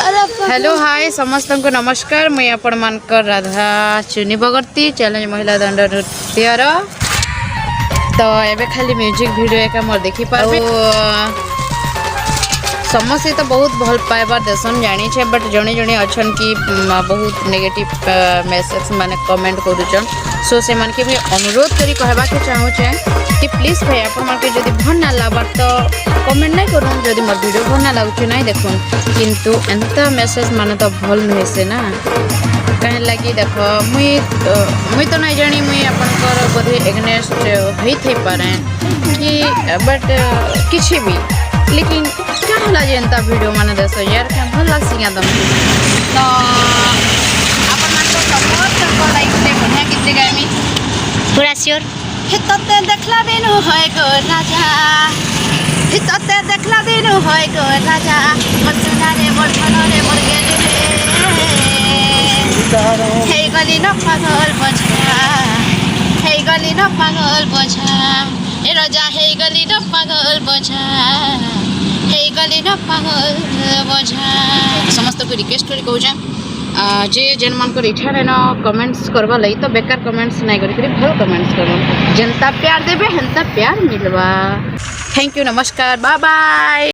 Hello hi समस्त को नमस्कार मुई आपण मानकर राधा चुनी बगर्ती चैलेंज महिला दंड नृत्यर तो एबे खाली म्यूजिक वीडियो एक मोर देखि पाबे समस्या तो बहुत भल पाइबार देसन जानी छे बट जणे जणे अछन कि बहुत नेगेटिव मैसेज माने कमेंट करूछन सो से मन के भी अनुरोध करी कहबा के चाहू छे कि प्लीज भाई आपण मन के जदी भन ना लाबार तो कमेंट नहीं करूँ जदि मोर वीडियो भल ना लागुछ नहीं देखुन किंतु एंता मैसेज माने तो भल नहीं से ना कहे लगी देख मुई तो नहीं जानी मुई आपनकर बोधे एग्नेस्ट होई थई पारे कि बट किछि भी लेकिन क्या होला जे एंता वीडियो माने देस यार क्या भल लागसी क्या तुमको तो आपन मन को सपोर्ट को लाइक से बढ़िया गीत गाइमी पूरा श्योर हितते देखला बिनु होय गो राजा हितते देखला बिनु होय गो राजा मोर सुनारे मोर धनरे मोर गेले हे गली न पागल बजा हे गली न पागल बजा ए राजा हे गली न पागल बजा हे गली न पागल बजा समस्त को रिक्वेस्ट करी कहूँ जे जेन मन को इच्छा न कमेंट्स करवा लई तो बेकार कमेंट्स नहीं करी भल कमेंट्स करो जनता प्यार देबे हेंता प्यार मिलवा थैंक यू नमस्कार बाय बाय।